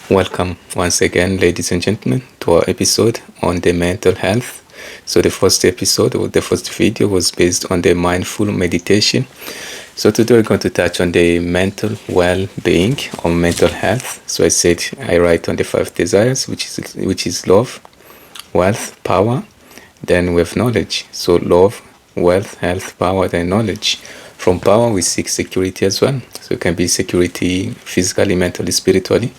Welcome once again, ladies and gentlemen, to our episode on the mental health. So the first episode or the first video was based on the mindful meditation. So today we're going to touch on the mental well-being or mental health. So I said I write on the 5 desires, which is love, wealth, power. Then we have knowledge. So love, wealth, health, power, then knowledge. From power we seek security as well. So it can be security physically, mentally, spiritually.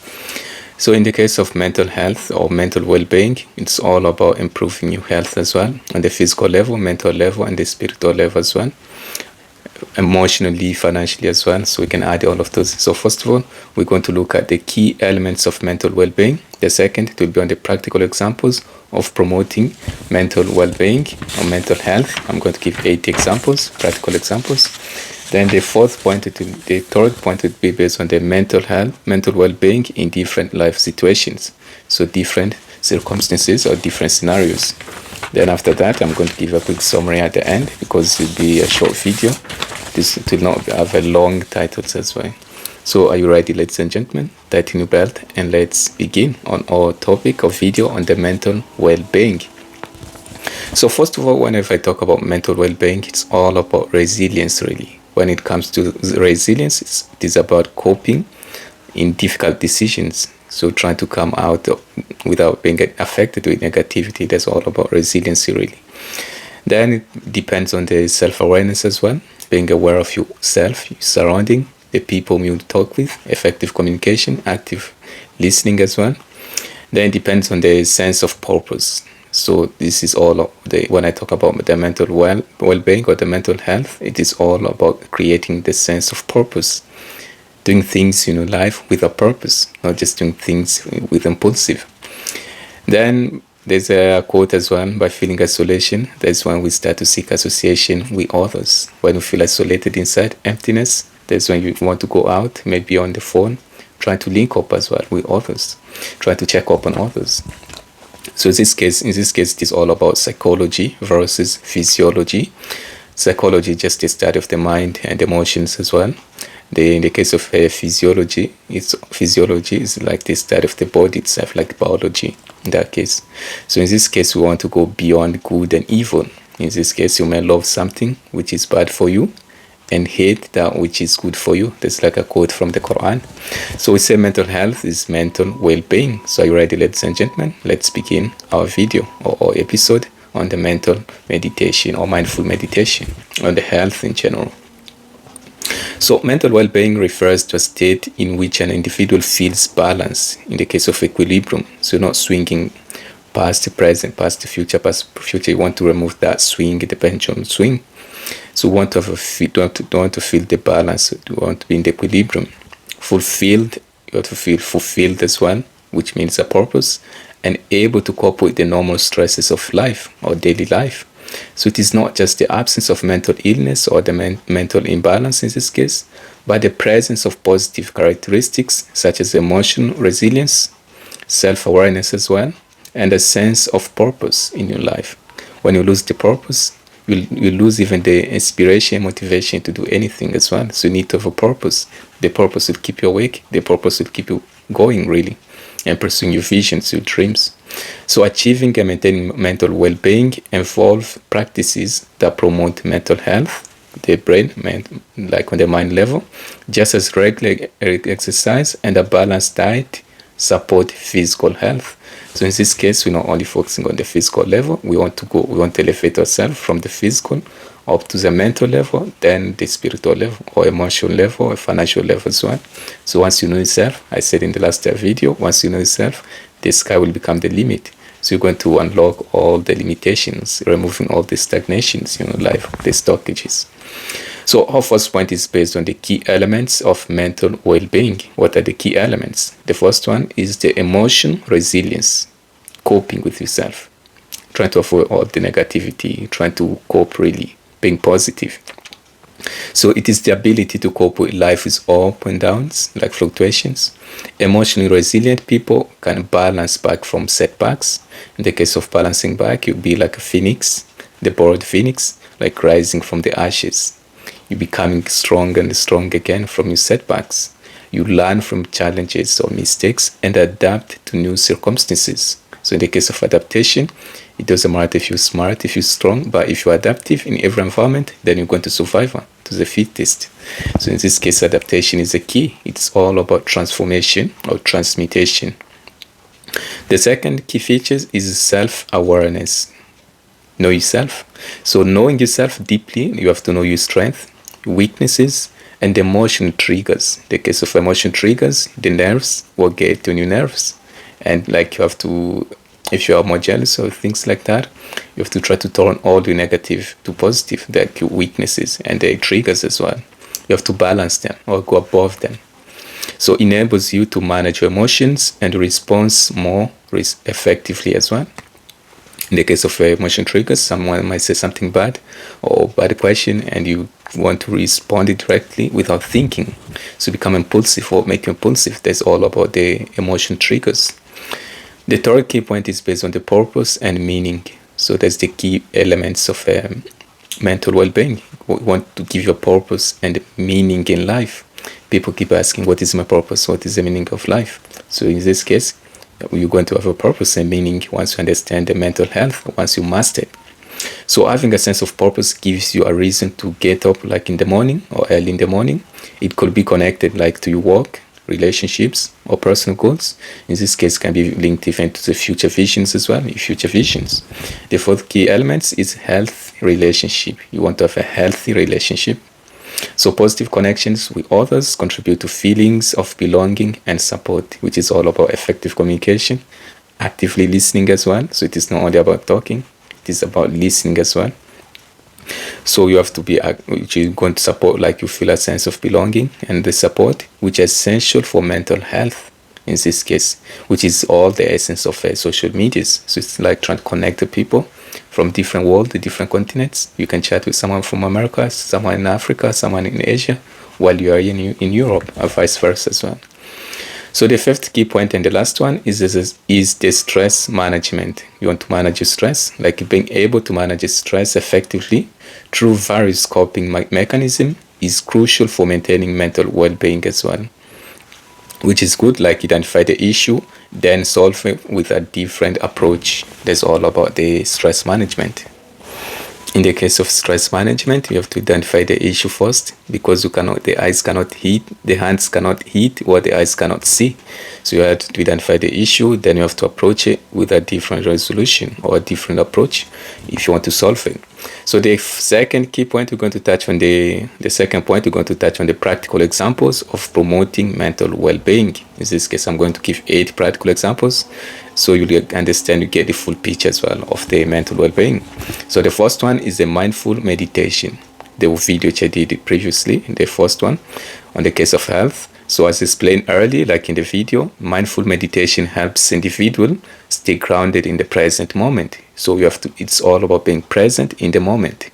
So in the case of mental health or mental well-being, it's all about improving your health as well, on the physical level, mental level, and the spiritual level as well, emotionally, financially as well. So we can add all of those. So first of all, we're going to look at the key elements of mental well-being. The second, it will be on the practical examples of promoting mental well-being or mental health. I'm going to give 8 examples, practical examples. Then the third point would be based on the mental health, mental well-being in different life situations. So different circumstances or different scenarios. Then after that, I'm going to give a quick summary at the end because it will be a short video. This will not have a long title as well. So are you ready, ladies and gentlemen? Tighten your belt and let's begin on our topic of video on the mental well-being. So first of all, whenever I talk about mental well-being, it's all about resilience really. When it comes to resilience, it is about coping in difficult decisions. So trying to come out without being affected with negativity. That's all about resiliency really. Then it depends on the self-awareness as well. Being aware of yourself, your surrounding, the people you talk with, effective communication, active listening as well. Then it depends on the sense of purpose. So this is all of when I talk about the mental well-being or the mental health, it is all about creating the sense of purpose. Doing things in life with a purpose, not just doing things with impulsive. Then there's a quote as well, by feeling isolation, that's when we start to seek association with others. When we feel isolated inside, emptiness, that's when you want to go out, maybe on the phone, trying to link up as well with others, try to check up on others. So in this case, it is all about psychology versus physiology. Psychology is just the study of the mind and emotions as well. In the case of physiology is like the study of the body itself, like biology in that case. So in this case, we want to go beyond good and evil. In this case, you may love something which is bad for you and hate that which is good for you. That's like a quote from the Quran. So we say mental health is mental well-being. So are you ready, ladies and gentlemen? Let's begin our video or our episode on the mental meditation or mindful meditation on the health in general. So mental well-being refers to a state in which an individual feels balance in the case of equilibrium. So not swinging past the present, past the future, You want to remove that swing, the pendulum swing. So you want to feel the balance. You want to be in the equilibrium. Fulfilled, you want to feel fulfilled as well, which means a purpose, and able to cope with the normal stresses of life or daily life. So it is not just the absence of mental illness or the mental imbalance in this case, but the presence of positive characteristics such as emotional resilience, self-awareness as well, and a sense of purpose in your life. When you lose the purpose, you lose even the inspiration, motivation to do anything as well. So you need to have a purpose. The purpose will keep you awake. The purpose will keep you going really and pursuing your visions, your dreams. So achieving and maintaining mental well-being involve practices that promote mental health, the brain, like on the mind level, just as regular exercise and a balanced diet support physical health. So in this case, we're not only focusing on the physical level, we want to elevate ourselves from the physical up to the mental level, then the spiritual level or emotional level or financial level as well. So once you know yourself, I said in the last video, once you know yourself, the sky will become the limit. So you're going to unlock all the limitations, removing all the stagnations in your life, the stoppages. So our first point is based on the key elements of mental well-being. What are the key elements? The first one is the emotion resilience, coping with yourself, trying to avoid all the negativity, trying to cope really, being positive. So it is the ability to cope with life's up and downs, like fluctuations. Emotionally resilient people can balance back from setbacks. In the case of balancing back, you'll be like a phoenix, the borrowed phoenix, like rising from the ashes. You're becoming strong and strong again from your setbacks. You learn from challenges or mistakes and adapt to new circumstances. So in the case of adaptation, it doesn't matter if you're smart, if you're strong, but if you're adaptive in every environment, then you're going to survive to the fittest. So in this case, adaptation is the key. It's all about transformation or transmutation. The second key feature is self-awareness. Know yourself. So knowing yourself deeply, you have to know your strengths, weaknesses, and emotion triggers. In the case of emotion triggers, the nerves will get on your nerves. And like you have to, if you are more jealous or things like that, you have to try to turn all the negative to positive, like your weaknesses and the triggers as well. You have to balance them or go above them. So it enables you to manage your emotions and respond more effectively as well. In the case of emotion triggers, someone might say something bad or bad question and you want to respond it directly without thinking. So become impulsive or make you impulsive. That's all about the emotion triggers. The third key point is based on the purpose and meaning. So that's the key elements of mental well-being. We want to give you a purpose and meaning in life. People keep asking, what is my purpose? What is the meaning of life? So in this case, you're going to have a purpose and meaning once you understand the mental health, once you master it. So having a sense of purpose gives you a reason to get up like in the morning or early in the morning. It could be connected like to your work, relationships, or personal goals. In this case, can be linked even to the future visions as well, your future visions. The fourth key element is health relationship. You want to have a healthy relationship. So positive connections with others contribute to feelings of belonging and support, which is all about effective communication, actively listening as well. So it is not only about talking, it is about listening as well. So you have to be, which is going to support, like you feel a sense of belonging and the support, which is essential for mental health in this case, which is all the essence of social medias. So it's like trying to connect the people from different worlds, different continents. You can chat with someone from America, someone in Africa, someone in Asia, while you are in Europe, or vice versa as well. So the fifth key point and the last one is the stress management. You want to manage your stress, like being able to manage your stress effectively through various coping mechanisms is crucial for maintaining mental well-being as well. Which is good, like identify the issue, then solve it with a different approach. That's all about the stress management. In the case of stress management, you have to identify the issue first, because the eyes cannot hit, the hands cannot hit, or the eyes cannot see. So you have to identify the issue, then you have to approach it with a different resolution or a different approach if you want to solve it. So the second key point we're going to touch on the second point we're going to touch on the practical examples of promoting mental well-being. In this case, I'm going to give 8 practical examples so you'll understand, you get the full picture as well of the mental well-being. So the first one is the mindful meditation. The video which I did previously, the first one on the case of health. So as explained earlier, like in the video, mindful meditation helps individual stay grounded in the present moment. So it's all about being present in the moment,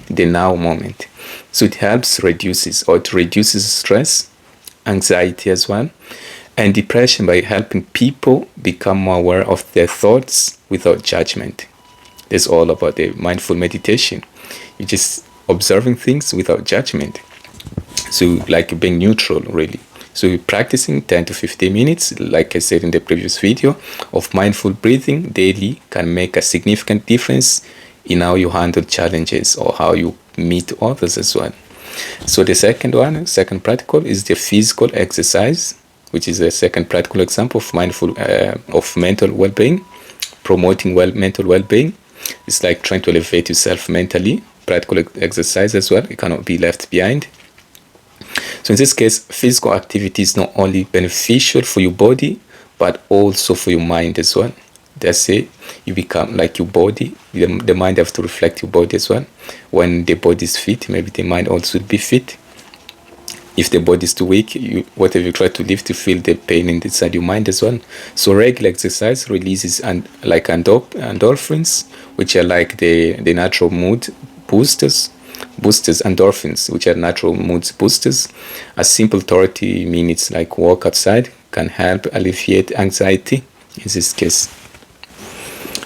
the now moment. So it reduces stress, anxiety as well, and depression by helping people become more aware of their thoughts without judgment. That's all about the mindful meditation. You're just observing things without judgment. So like being neutral, really. So you're practicing 10 to 15 minutes, like I said in the previous video, of mindful breathing daily can make a significant difference in how you handle challenges or how you meet others as well. So the second practical is the physical exercise, which is a second practical example of mental well-being, promoting mental well-being. It's like trying to elevate yourself mentally. Practical exercise as well, it cannot be left behind. So in this case, physical activity is not only beneficial for your body, but also for your mind as well. That's it. You become like your body. The mind has to reflect your body as well. When the body is fit, maybe the mind also will be fit. If the body is too weak, whatever you try to lift, you feel the pain inside your mind as well. So regular exercise releases endorphins, which are like the natural mood boosters, endorphins, which are natural mood boosters. A simple 30 minutes like walk outside can help alleviate anxiety in this case.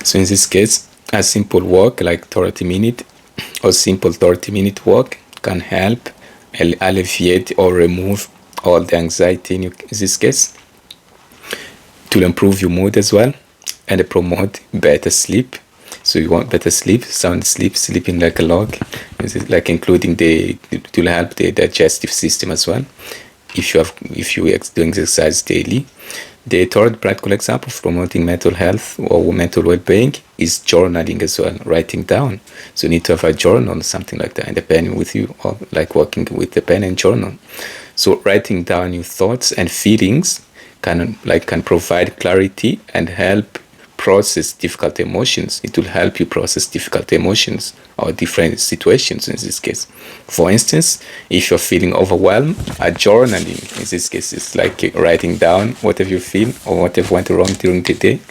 So in this case, a simple walk like 30 minutes or simple 30-minute walk can help alleviate or remove all the anxiety in this case. It will improve your mood as well, and promote better sleep. So you want better sleep, sound sleep, sleeping like a log. This is like including it will help the digestive system as well. If you are doing exercise daily. The third practical example of promoting mental health or mental well-being is journaling as well, writing down. So you need to have a journal, something like that, and a pen with you, or like working with the pen and journal. So writing down your thoughts and feelings can provide clarity and help process difficult emotions. It will help you process difficult emotions or different situations in this case. For instance, if you're feeling overwhelmed, a journaling in this case is like writing down whatever you feel or whatever went wrong during the day.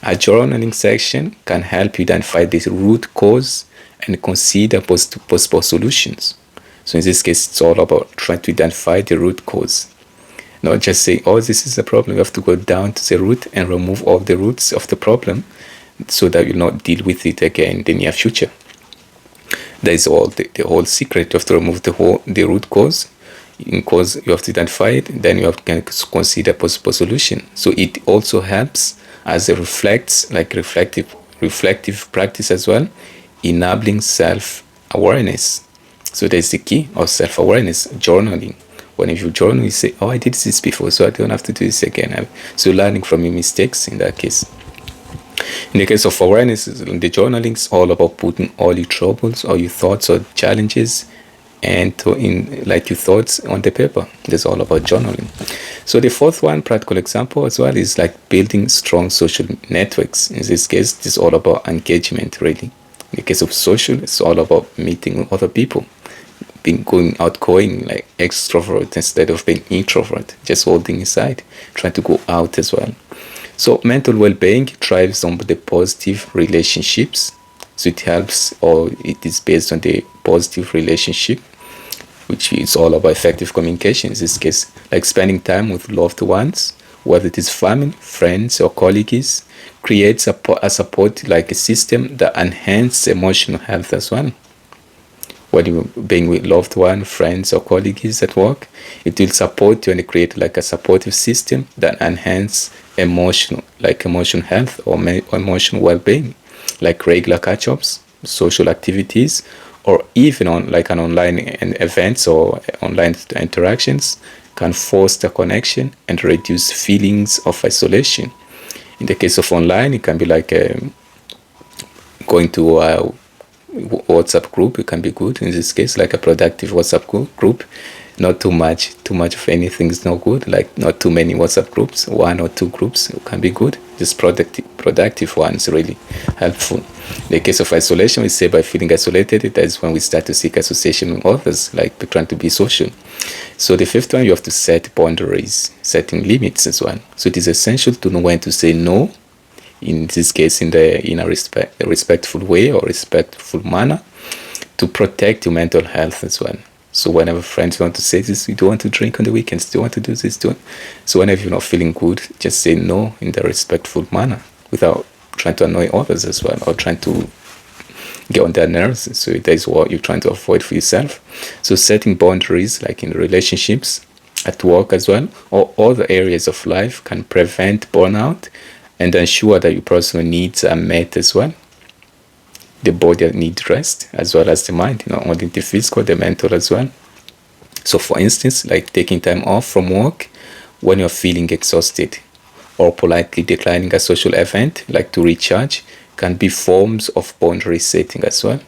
A journaling section can help you identify the root cause and consider possible solutions. So in this case, it's all about trying to identify the root cause. Not just say, oh, this is a problem. You have to go down to the root and remove all the roots of the problem so that you'll not deal with it again in the near future. That is all the whole secret. You have to remove the root cause. In cause, you have to identify it. Then you have to consider possible solution. So it also helps as a reflective practice as well, enabling self-awareness. So that's the key of self-awareness, journaling. When you journal, you say, oh, I did this before, so I don't have to do this again. So learning from your mistakes in that case. In the case of awareness, the journaling is all about putting all your troubles, all your thoughts or challenges, and your thoughts on the paper. That's all about journaling. So the fourth one, practical example as well, is like building strong social networks. In this case, it's all about engagement, really. In the case of social, it's all about meeting other people. Being outgoing, like extrovert instead of being introvert, just holding inside, trying to go out as well. So mental well-being thrives on the positive relationships. So it helps, or it is based on the positive relationship, which is all about effective communication. In this case, like spending time with loved ones, whether it is family, friends, or colleagues, creates a support, like a system that enhances emotional health as well. When you're being with loved ones, friends, or colleagues at work, it will support you and create like a supportive system that enhance emotional health or emotional well-being, like regular catch-ups, social activities, or even on like an online events or online interactions can foster connection and reduce feelings of isolation. In the case of online, it can be like going to a WhatsApp group. It can be good in this case, like a productive WhatsApp group. Not too much of anything is no good, like not too many WhatsApp groups. 1 or 2 groups can be good. Just productive ones, really helpful. In the case of isolation, we say by feeling isolated, that is when we start to seek association with others, like trying to be social. So the fifth one, you have to set boundaries, setting limits as well. So it is essential to know when to say no, in this case in a respectful way or respectful manner, to protect your mental health as well. So whenever friends want to say this, you don't want to drink on the weekends, do you want to do this, so whenever you're not feeling good, just say no in the respectful manner without trying to annoy others as well or trying to get on their nerves. So that is what you're trying to avoid for yourself. So setting boundaries, like in relationships, at work as well, or other areas of life, can prevent burnout and ensure that your personal needs are met as well. The body needs rest as well as the mind, not only the physical, the mental as well. So for instance, like taking time off from work when you're feeling exhausted, or politely declining a social event, like to recharge, can be forms of boundary setting as well.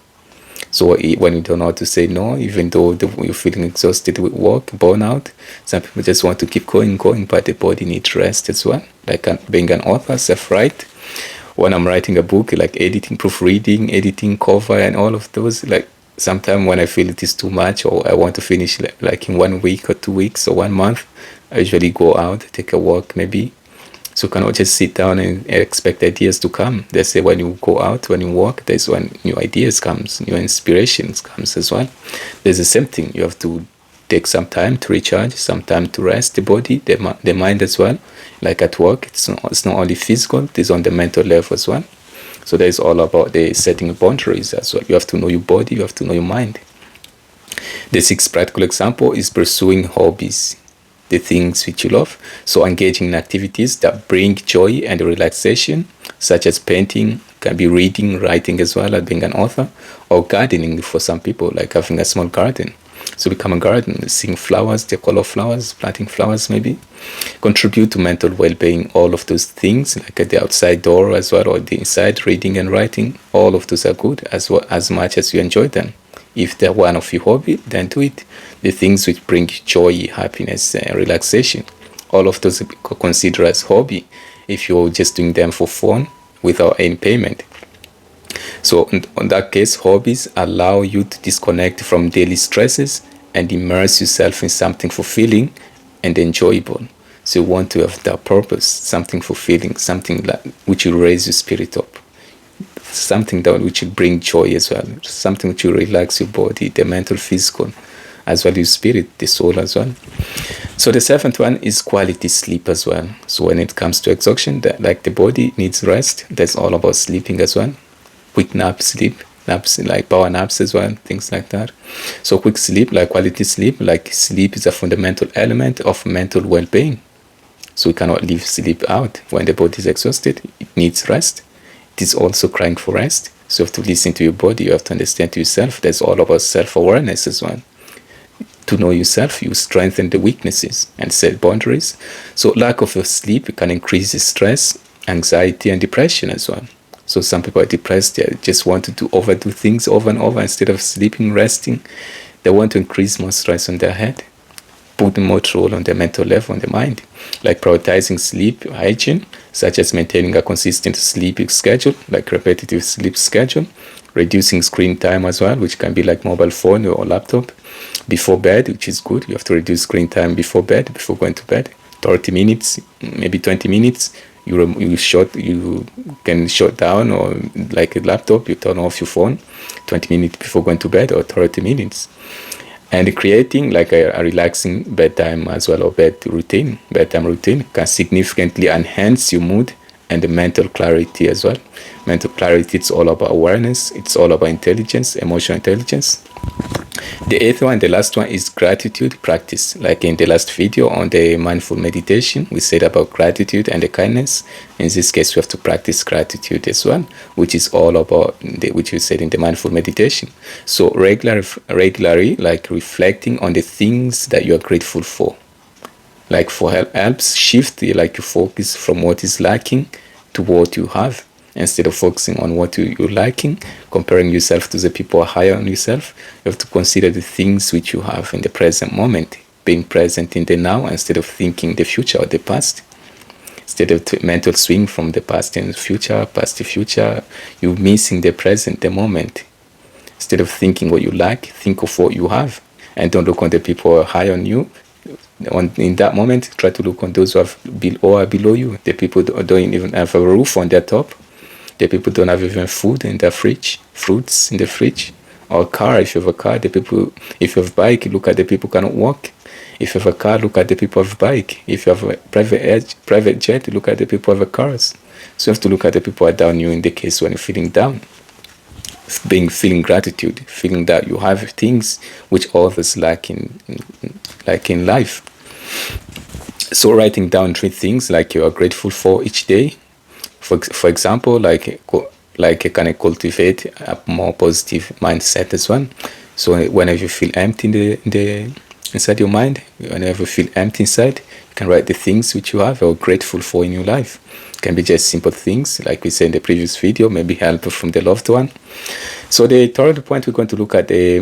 So when you don't know how to say no, even though you're feeling exhausted with work, burnout, some people just want to keep going, but the body needs rest as well. Like being an author, self-write. When I'm writing a book, like editing, proofreading, editing, cover, and all of those, like sometimes when I feel it is too much or I want to finish like in 1 week or 2 weeks or 1 month, I usually go out, take a walk maybe. So you cannot just sit down and expect ideas to come. They say when you go out, when you walk, that's when new ideas comes, new inspirations comes as well. There's the same thing. You have to take some time to recharge, some time to rest the body, the mind as well. Like at work, it's not only physical, it's on the mental level as well. So that is all about the setting boundaries as well. You have to know your body, you have to know your mind. The sixth practical example is pursuing hobbies. the things which you love. So engaging in activities that bring joy and relaxation, such as painting, can be reading, writing as well, like being an author, or gardening for some people, like having a small garden. So become a gardener, seeing flowers, the color flowers, planting flowers maybe. Contribute to mental well-being, all of those things, like at the outside door as well, or the inside, reading and writing, all of those are good as well, as much as you enjoy them. If they're one of your hobby, then do it. The things which bring joy, happiness, relaxation, all of those consider as hobby if you're just doing them for fun without any payment. So in that case, hobbies allow you to disconnect from daily stresses and immerse yourself in something fulfilling and enjoyable. So you want to have that purpose, something fulfilling, something like, which will raise your spirit up, something that which will bring joy as well, something which will relax your body, the mental, physical, as well as your spirit, the soul as well. So the seventh one is quality sleep as well. So when it comes to exhaustion, like the body needs rest, that's all about sleeping as well. Quick naps like power naps as well, things like that. So quick sleep, like quality sleep, like sleep is a fundamental element of mental well-being. So we cannot leave sleep out. When the body is exhausted, it needs rest. It is also crying for rest. So you have to listen to your body, you have to understand yourself. That's all about self-awareness as well. To know yourself, you strengthen the weaknesses and set boundaries. So lack of sleep can increase stress, anxiety, and depression as well. So some people are depressed, they just want to overdo things over and over instead of sleeping, resting. They want to increase more stress on their head, put more toll on their mental level, on their mind. Like prioritizing sleep hygiene, such as maintaining a consistent sleep schedule, like repetitive sleep schedule, reducing screen time as well, which can be like mobile phone or laptop, before bed, which is good. You have to reduce screen time before bed, before going to bed, 30 minutes, maybe 20 minutes. You can shut down, or like a laptop, you turn off your phone 20 minutes before going to bed, or 30 minutes. And creating like a relaxing bedtime as well, or bedtime routine can significantly enhance your mood and the mental clarity as well. Mental clarity, it's all about awareness, it's all about intelligence, emotional intelligence. The eighth one, the last one, is gratitude practice. Like in the last video on the mindful meditation, we said about gratitude and the kindness. In this case, we have to practice gratitude as well, which is all about which we said in the mindful meditation. So regularly, like reflecting on the things that you are grateful for. Like for helps shift like your focus from what is lacking to what you have. Instead of focusing on what you're lacking, comparing yourself to the people higher on yourself, you have to consider the things which you have in the present moment, being present in the now instead of thinking the future or the past. Instead of mental swing from the past and the future, past to future, you're missing the present, the moment. Instead of thinking what you lack, think of what you have, and don't look on the people higher on you. In that moment, try to look on those who are below you, the people who don't even have a roof on their top. The people don't have even food in their fridge, fruits in the fridge, or a car. If you have a car, if you have a bike, look at the people who cannot walk. If you have a car, look at the people who have a bike. If you have a private jet, look at the people who have cars. So you have to look at the people who are down you in the case when you're feeling down. Feeling gratitude, feeling that you have things which others lack in life. So writing down 3 things like you are grateful for each day. For example, like can I cultivate a more positive mindset as well. So whenever you feel empty in the inside your mind, whenever you feel empty inside, you can write the things which you have or grateful for in your life. It can be just simple things, like we said in the previous video, maybe help from the loved one. So the third point, we're going to look at the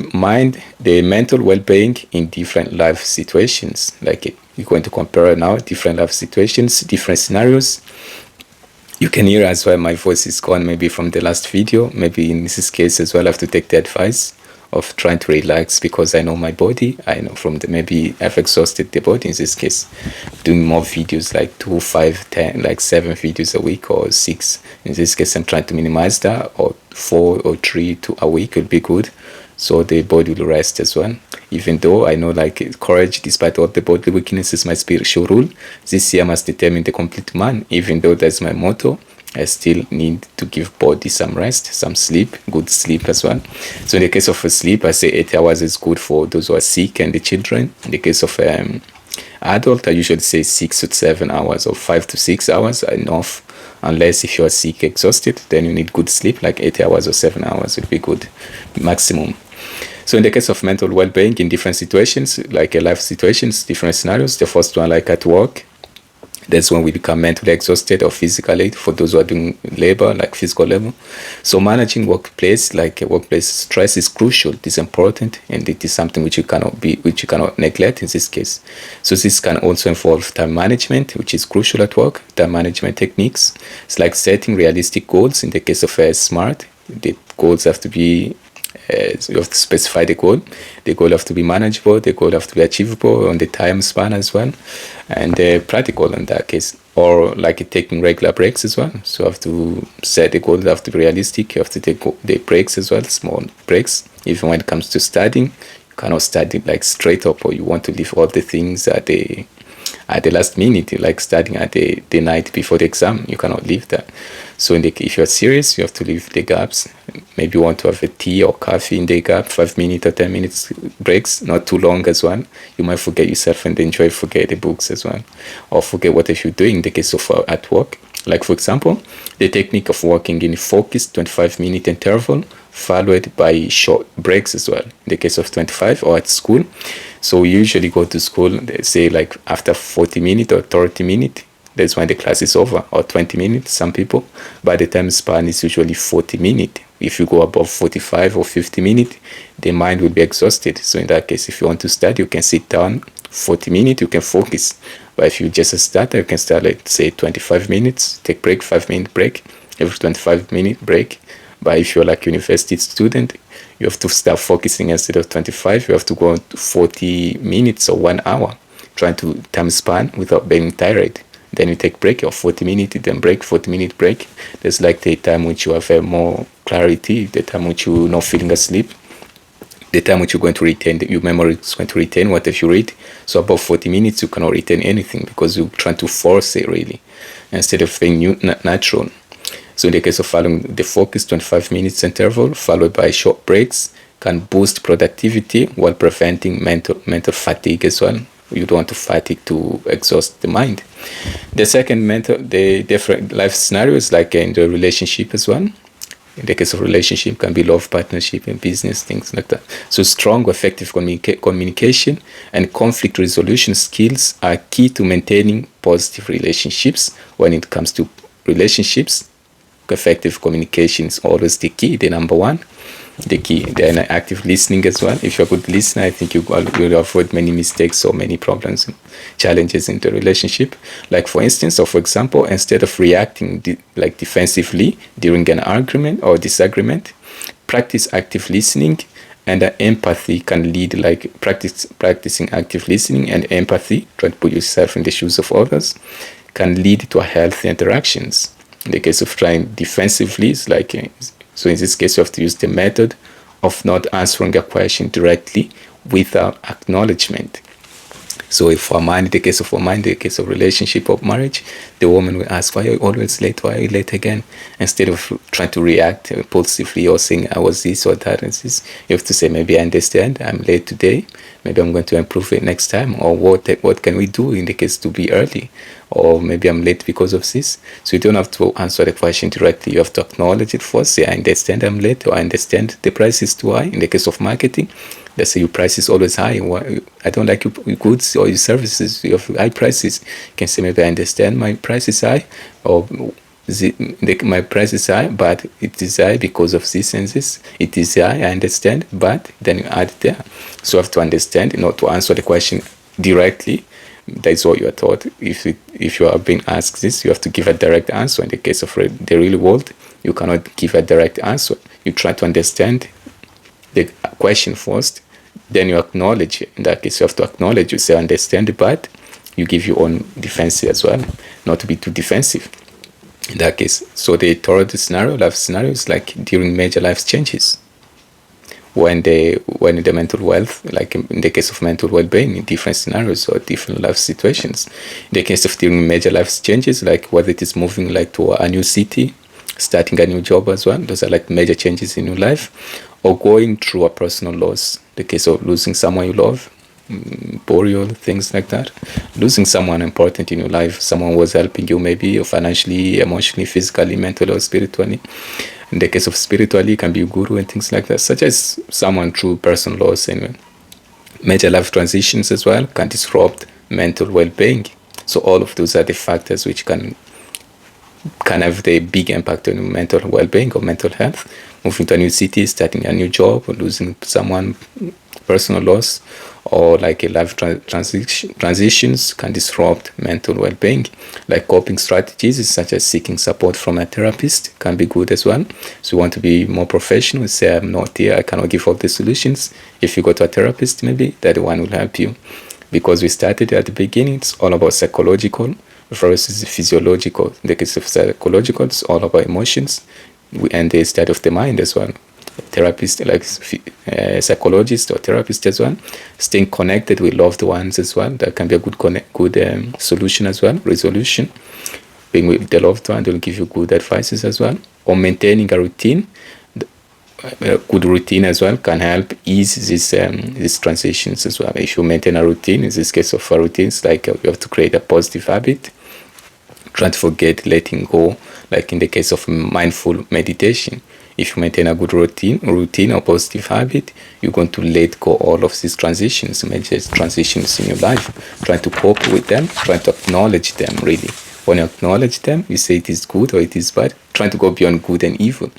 mental well-being in different life situations. Like we're going to compare now different life situations, different scenarios. You can hear as well my voice is gone maybe from the last video. Maybe in this case as well, I have to take the advice of trying to relax, because I know my body. I know maybe I've exhausted the body in this case. Doing more videos like 2, 5, 10, like 7 videos a week, or 6. In this case, I'm trying to minimize that, or 4 or 3 to a week will be good. So the body will rest as well. Even though I know like courage, despite all the bodily weaknesses, my spiritual rule, this year must determine the complete man. Even though that's my motto, I still need to give body some rest, some sleep, good sleep as well. So in the case of sleep, I say 8 hours is good for those who are sick and the children. In the case of Adult, I usually say 6 to 7 hours or 5 to 6 hours are enough. Unless if you're sick, exhausted, then you need good sleep, like 8 hours or 7 hours would be good maximum. So in the case of mental well-being in different situations, like life situations, different scenarios, the first one like at work, that's when we become mentally exhausted or physically for those who are doing labor, like physical labor. So managing workplace, like workplace stress is crucial. It is important, and it is something which you cannot neglect in this case. So this can also involve time management, which is crucial at work. Time management techniques. It's like setting realistic goals. In the case of SMART, the goals have to be so you have to specify the goal. The goal have to be manageable. The goal have to be achievable on the time span as well, and practical in that case. Or like taking regular breaks as well. So you have to set the goals have to be realistic. You have to take the breaks as well, small breaks. Even when it comes to studying, you cannot study like straight up, or you want to leave all the things at the last minute, like studying at the night before the exam. You cannot leave that. So if you're serious, you have to leave the gaps. Maybe you want to have a tea or coffee in the gap, 5 minutes or 10 minutes breaks, not too long as well. You might forget yourself and enjoy forget the books as well, or forget what if you're doing in the case of at work. Like for example, the technique of working in a focused 25-minute interval followed by short breaks as well. In the case of 25 or at school. So we usually go to school, they say like after 40 minutes or 30 minutes, that's when the class is over, or 20 minutes, some people. By the time span is usually 40 minutes. If you go above 45 or 50 minutes, the mind will be exhausted. So in that case, if you want to study, you can sit down 40 minutes, you can focus. But if you just start, you can start, let's say, 25 minutes, take break, 5-minute break, every 25-minute break. But if you're like a university student, you have to start focusing instead of 25, you have to go on to 40 minutes or 1 hour, trying to time span without being tired. Then you take break of 40 minutes, then break, 40-minute break. There's like the time which you have more clarity, the time which you're not feeling asleep, the time which you're going to retain, your memory is going to retain what if you read. So above 40 minutes, you cannot retain anything because you're trying to force it really, instead of being natural. So in the case of following the focused 25 minutes interval, followed by short breaks, can boost productivity while preventing mental fatigue as well. You don't want to fatigue to exhaust the mind. The second the different life scenarios, like in the relationship as well. In the case of relationship, can be love, partnership, and business, things like that. So strong, effective communication and conflict resolution skills are key to maintaining positive relationships. When it comes to relationships, effective communication is always the key, the number one. The key, then active listening as well. If you're a good listener, I think you will avoid many mistakes or many problems and challenges in the relationship. Like for instance, or for example, instead of reacting defensively during an argument or disagreement, practice active listening, and empathy can lead, like practicing active listening and empathy, try to put yourself in the shoes of others, can lead to healthy interactions. In the case of trying defensively, it's like so in this case, you have to use the method of not answering a question directly without acknowledgement. So if for a man, in the case of relationship or marriage, the woman will ask, why are you always late? Why are you late again? Instead of trying to react impulsively or saying, I was this or that and this, you have to say, maybe I understand, I'm late today. Maybe I'm going to improve it next time. Or what can we do in the case to be early? Or maybe I'm late because of this. So you don't have to answer the question directly. You have to acknowledge it first. Say, I understand I'm late, or I understand the price is too high. In the case of marketing, let's say your price is always high. I don't like your goods or your services. You have high prices. You can say, maybe I understand my price is high, or my price is high, but it is high because of this and this. It is high, I understand, but then you add there. So you have to understand, not to answer the question directly. That's what you are taught. If you are being asked this, you have to give a direct answer. In the case of the real world, you cannot give a direct answer. You try to understand the question first, then you acknowledge it. In that case, you have to acknowledge, you say understand, but you give your own defense as well, not to be too defensive. In that case, so the third life scenario is like during major life changes. When the mental wealth, like in the case of mental well-being, in different scenarios or different life situations. In the case of during major life changes, like whether it is moving like to a new city, starting a new job as well, those are like major changes in your life, or going through a personal loss, the case of losing someone you love, burial, things like that. Losing someone important in your life, someone who was helping you maybe financially, emotionally, physically, mentally, or spiritually. In the case of spiritually, it can be a guru and things like that, such as someone through personal loss and major life transitions as well can disrupt mental well-being. So all of those are the factors which can have the big impact on mental well-being or mental health. Moving to a new city, starting a new job, or losing someone, personal loss, or like a life transitions can disrupt mental well-being. Like coping strategies such as seeking support from a therapist can be good as well. So you want to be more professional, say I'm not here, I cannot give all the solutions. If you go to a therapist, maybe that one will help you. Because we started at the beginning, it's all about psychological versus physiological. In the case of psychological, it's all about emotions and the state of the mind as well. Therapist, like psychologist or therapist as well, staying connected with loved ones as well, that can be a good solution as well, resolution. Being with the loved one, they'll give you good advices as well. Or maintaining a routine, a good routine as well can help ease these transitions as well. If you maintain a routine, in this case of a routine, it's like you have to create a positive habit, trying to forget, letting go, like in the case of mindful meditation. If you maintain a good routine or positive habit, you're going to let go all of these transitions, major transitions in your life, trying to cope with them, trying to acknowledge them really. When you acknowledge them, you say it is good or it is bad, trying to go beyond good and evil.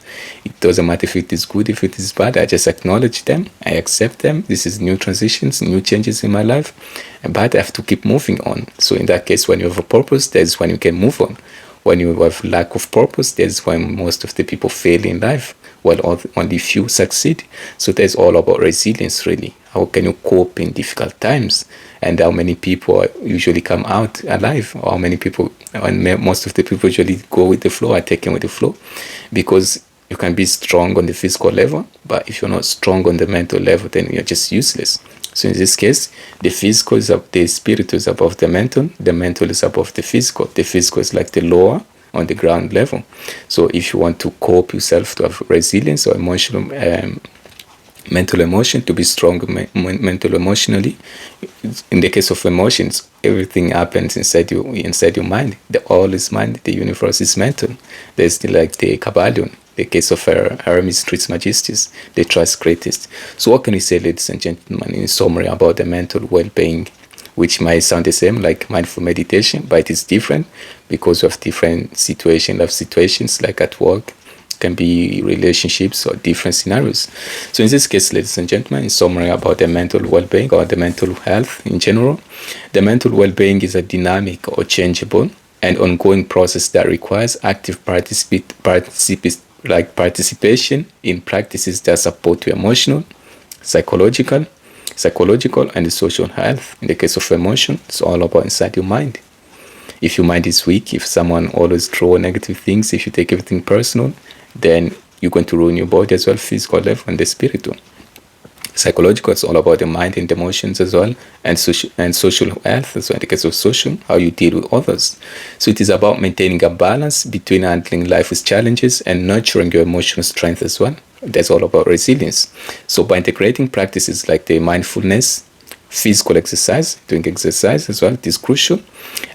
It doesn't matter if it is good, if it is bad, I just acknowledge them, I accept them. This is new transitions, new changes in my life, but I have to keep moving on. So in that case, when you have a purpose, that's when you can move on. When you have lack of purpose, that's when most of the people fail in life, while only few succeed. So that's all about resilience really. How can you cope in difficult times? And how many people usually come out alive? Or how many people, and most of the people usually go with the flow, are taken with the flow. Because you can be strong on the physical level, but if you're not strong on the mental level, then you're just useless. So in this case, the physical is up, the spiritual is above the mental is above the physical. The physical is like the lower on the ground level. So if you want to cope yourself, to have resilience or emotional, mental emotion, to be strong mental emotionally, in the case of emotions, everything happens inside your mind. The all is mind, the universe is mental. There's like the Kabbalion, the case of Hermes Trismegistus, the trust greatest. So what can we say, ladies and gentlemen, in summary about the mental well-being, which might sound the same like mindful meditation, but it is different because of different life situations, like at work, can be relationships or different scenarios. So in this case, ladies and gentlemen, in summary about the mental well-being or the mental health in general, the mental well-being is a dynamic or changeable and ongoing process that requires active participation in practices that support your emotional, psychological, and social health. In the case of emotion, it's all about inside your mind. If your mind is weak, if someone always draw negative things, if you take everything personal, then you're going to ruin your body as well, physical level and the spiritual. Psychological, it's all about the mind and the emotions as well, and social health as well. In the case of social, how you deal with others. So it is about maintaining a balance between handling life with challenges and nurturing your emotional strength as well. That's all about resilience. So by integrating practices like the mindfulness, physical exercise, doing exercise as well, it is crucial,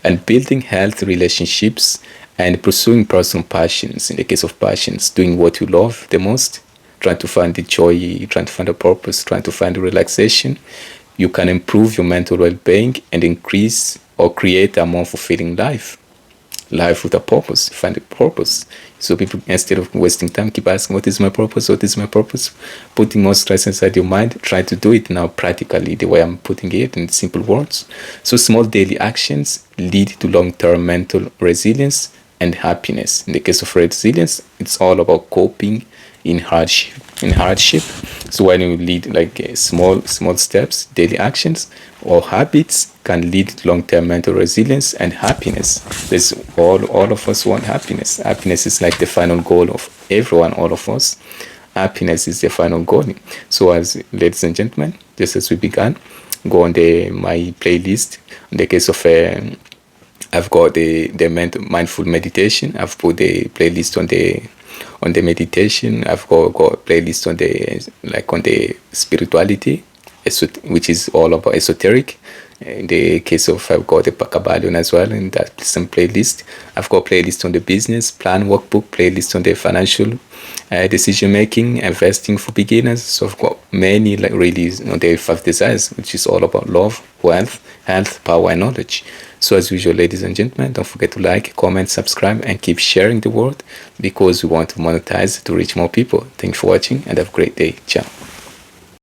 and building healthy relationships and pursuing personal passions. In the case of passions, doing what you love the most, trying to find the joy, trying to find a purpose, trying to find the relaxation, you can improve your mental well-being and increase or create a more fulfilling life with a purpose. Find a purpose. So people, instead of wasting time, keep asking, what is my purpose? What is my purpose? Putting more stress inside your mind, try to do it now practically, the way I'm putting it in simple words. So small daily actions lead to long-term mental resilience and happiness. In the case of resilience, it's all about coping in hardship. So when you lead like small steps, daily actions or habits can lead to long-term mental resilience and happiness. There's all of us want happiness. Happiness is like the final goal of everyone, all of us. Happiness is the final goal. So as ladies and gentlemen, just as we began, go on my playlist. In the case of I've got the mindful meditation. I've put the playlist on the meditation. I've got a playlist on the spirituality, which is all about esoteric. In the case of, I've got the Pacabalion as well in that some playlist. I've got playlist on the business plan workbook, playlist on the financial decision making, investing for beginners. So I've got many, like really, the 5 desires, which is all about love, wealth, health, power, and knowledge. So as usual, ladies and gentlemen, don't forget to like, comment, subscribe, and keep sharing the word, because we want to monetize to reach more people. Thanks for watching and have a great day. Ciao.